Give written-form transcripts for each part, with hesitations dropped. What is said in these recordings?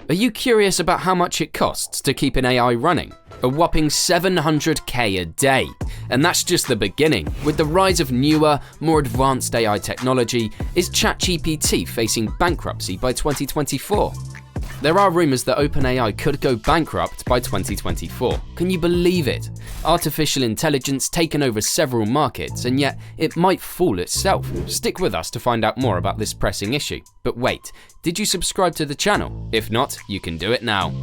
Are you curious about how much it costs to keep an AI running? A whopping $700K a day. And that's just the beginning. With the rise of newer, more advanced AI technology, is ChatGPT facing bankruptcy by 2024? There are rumors that OpenAI could go bankrupt by 2024. Can you believe it? Artificial intelligence taken over several markets, and yet it might fall itself. Stick with us to find out more about this pressing issue. But wait, did you subscribe to the channel? If not, you can do it now.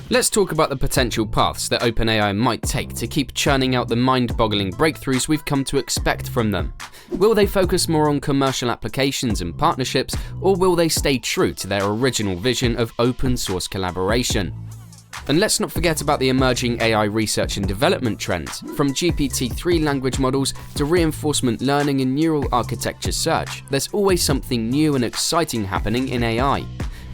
Let's talk about the potential paths that OpenAI might take to keep churning out the mind-boggling breakthroughs we've come to expect from them. Will they focus more on commercial applications and partnerships, or will they stay true to their original vision of open source collaboration? And let's not forget about the emerging AI research and development trends, from GPT-3 language models to reinforcement learning and neural architecture search. There's always something new and exciting happening in AI.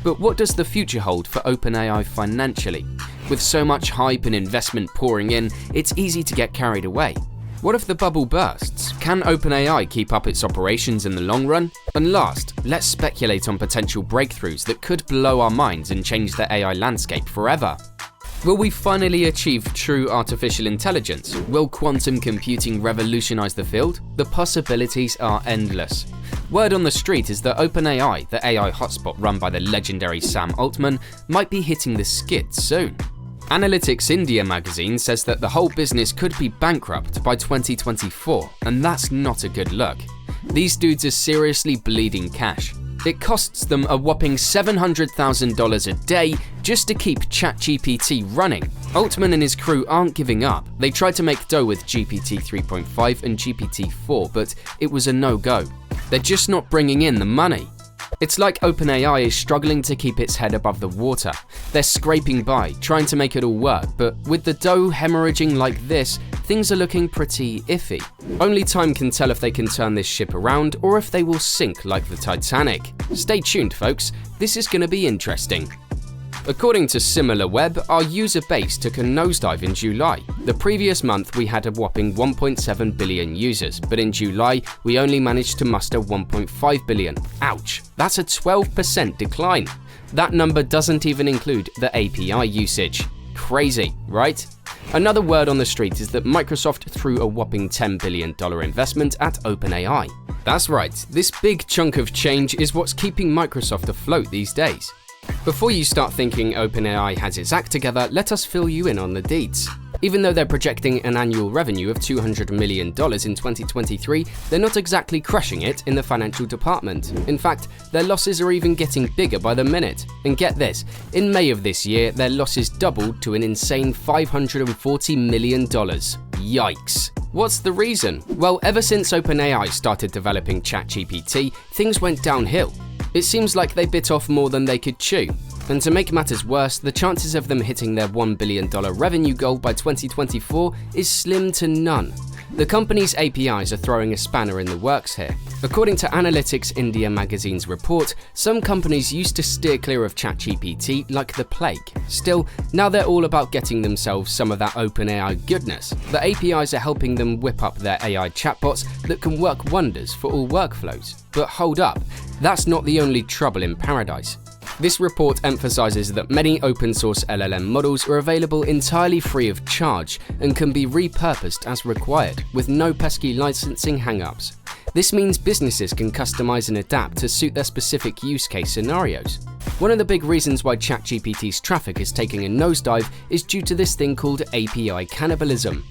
But what does the future hold for OpenAI financially? With so much hype and investment pouring in, it's easy to get carried away. What if the bubble bursts? Can OpenAI keep up its operations in the long run? And last, let's speculate on potential breakthroughs that could blow our minds and change the AI landscape forever. Will we finally achieve true artificial intelligence? Will quantum computing revolutionize the field? The possibilities are endless. Word on the street is that OpenAI, the AI hotspot run by the legendary Sam Altman, might be hitting the skids soon. Analytics India magazine says that the whole business could be bankrupt by 2024, and that's not a good look. These dudes are seriously bleeding cash. It costs them a whopping $700,000 a day just to keep ChatGPT running. Altman and his crew aren't giving up. They tried to make dough with GPT 3.5 and GPT 4, but it was a no-go. They're just not bringing in the money. It's like OpenAI is struggling to keep its head above the water. They're scraping by, trying to make it all work, but with the dough hemorrhaging like this, things are looking pretty iffy. Only time can tell if they can turn this ship around or if they will sink like the Titanic. Stay tuned, folks. This is going to be interesting. According to SimilarWeb, our user base took a nosedive in July. The previous month we had a whopping 1.7 billion users, but in July we only managed to muster 1.5 billion. Ouch, that's a 12% decline. That number doesn't even include the API usage. Crazy, right? Another word on the street is that Microsoft threw a whopping $10 billion investment at OpenAI. That's right, this big chunk of change is what's keeping Microsoft afloat these days. Before you start thinking OpenAI has its act together, let us fill you in on the deets. Even though they're projecting an annual revenue of $200 million in 2023, they're not exactly crushing it in the financial department. In fact, their losses are even getting bigger by the minute. And get this, in May of this year, their losses doubled to an insane $540 million. Yikes. What's the reason? Well, ever since OpenAI started developing ChatGPT, things went downhill. It seems like they bit off more than they could chew. And to make matters worse, the chances of them hitting their $1 billion revenue goal by 2024 is slim to none. The company's APIs are throwing a spanner in the works here. According to Analytics India magazine's report, some companies used to steer clear of ChatGPT like the plague. Still, now they're all about getting themselves some of that OpenAI goodness. The APIs are helping them whip up their AI chatbots that can work wonders for all workflows. But hold up, that's not the only trouble in paradise. This report emphasizes that many open source LLM models are available entirely free of charge and can be repurposed as required, with no pesky licensing hangups. This means businesses can customize and adapt to suit their specific use case scenarios. One of the big reasons why ChatGPT's traffic is taking a nosedive is due to this thing called API cannibalism.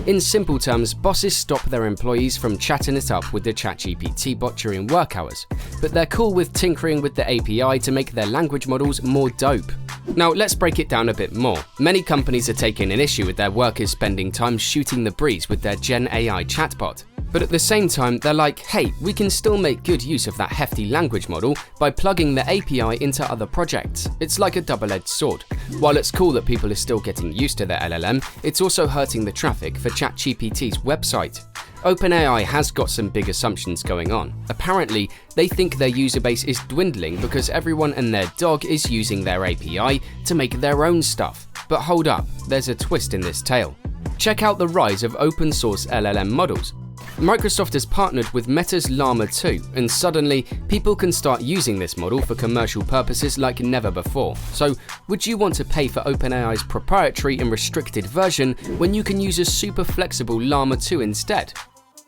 In simple terms, bosses stop their employees from chatting it up with the ChatGPT bot during work hours, but they're cool with tinkering with the API to make their language models more dope. Now, let's break it down a bit more. Many companies are taking an issue with their workers spending time shooting the breeze with their Gen AI chatbot. But at the same time, they're like, hey, we can still make good use of that hefty language model by plugging the API into other projects. It's like a double-edged sword. While it's cool that people are still getting used to their LLM, it's also hurting the traffic for ChatGPT's website. OpenAI has got some big assumptions going on. Apparently, they think their user base is dwindling because everyone and their dog is using their API to make their own stuff. But hold up, there's a twist in this tale. Check out the rise of open source LLM models. Microsoft has partnered with Meta's Llama 2, and suddenly people can start using this model for commercial purposes like never before. So, would you want to pay for OpenAI's proprietary and restricted version when you can use a super flexible Llama 2 instead?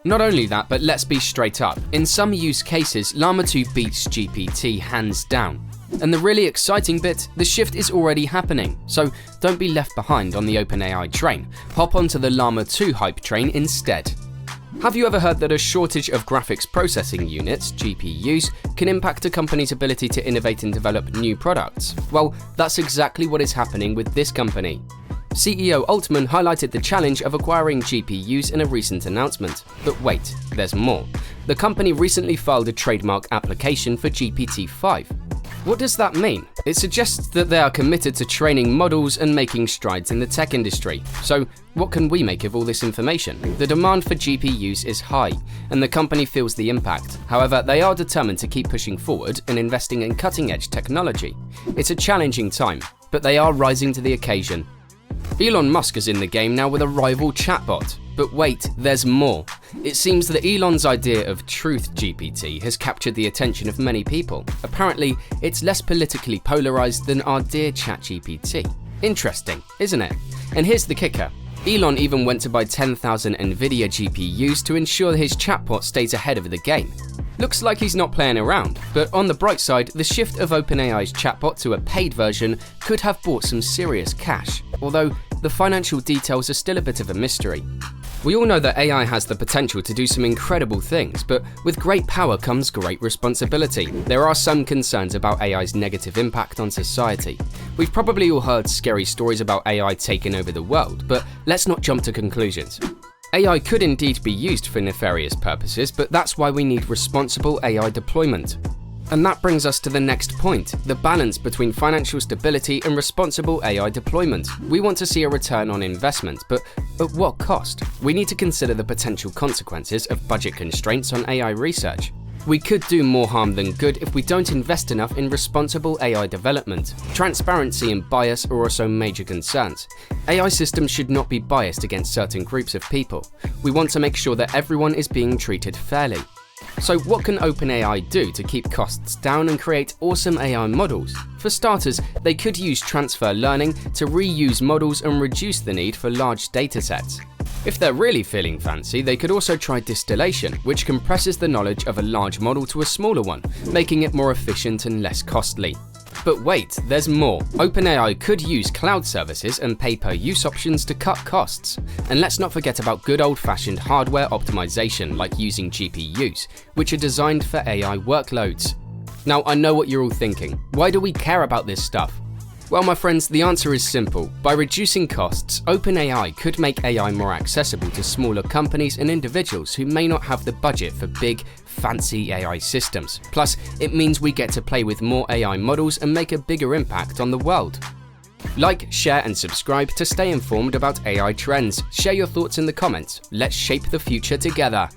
Not only that, but let's be straight up. In some use cases, Llama 2 beats GPT hands down. And the really exciting bit, the shift is already happening, so don't be left behind on the OpenAI train. Hop onto the Llama 2 hype train instead. Have you ever heard that a shortage of graphics processing units, GPUs, can impact a company's ability to innovate and develop new products? Well, that's exactly what is happening with this company. CEO Altman highlighted the challenge of acquiring GPUs in a recent announcement. But wait, there's more. The company recently filed a trademark application for GPT-5. What does that mean? It suggests that they are committed to training models and making strides in the tech industry. So, what can we make of all this information? The demand for GPUs is high, and the company feels the impact. However, they are determined to keep pushing forward and investing in cutting-edge technology. It's a challenging time, but they are rising to the occasion. Elon Musk is in the game now with a rival chatbot. But wait, there's more. It seems that Elon's idea of Truth GPT has captured the attention of many people. Apparently, it's less politically polarized than our dear ChatGPT. Interesting, isn't it? And here's the kicker. Elon even went to buy 10,000 NVIDIA GPUs to ensure his chatbot stays ahead of the game. Looks like he's not playing around, but on the bright side, the shift of OpenAI's chatbot to a paid version could have brought some serious cash, although the financial details are still a bit of a mystery. We all know that AI has the potential to do some incredible things, but with great power comes great responsibility. There are some concerns about AI's negative impact on society. We've probably all heard scary stories about AI taking over the world, but let's not jump to conclusions. AI could indeed be used for nefarious purposes, but that's why we need responsible AI deployment. And that brings us to the next point, the balance between financial stability and responsible AI deployment. We want to see a return on investment, but at what cost? We need to consider the potential consequences of budget constraints on AI research. We could do more harm than good if we don't invest enough in responsible AI development. Transparency and bias are also major concerns. AI systems should not be biased against certain groups of people. We want to make sure that everyone is being treated fairly. So what can OpenAI do to keep costs down and create awesome AI models? For starters, they could use transfer learning to reuse models and reduce the need for large datasets. If they're really feeling fancy, they could also try distillation, which compresses the knowledge of a large model to a smaller one, making it more efficient and less costly. But wait, there's more. OpenAI could use cloud services and pay-per-use options to cut costs. And let's not forget about good old-fashioned hardware optimization like using GPUs, which are designed for AI workloads. Now, I know what you're all thinking. Why do we care about this stuff? Well, my friends, the answer is simple. By reducing costs, OpenAI could make AI more accessible to smaller companies and individuals who may not have the budget for big, fancy AI systems. Plus, it means we get to play with more AI models and make a bigger impact on the world. Like, share, and subscribe to stay informed about AI trends. Share your thoughts in the comments. Let's shape the future together.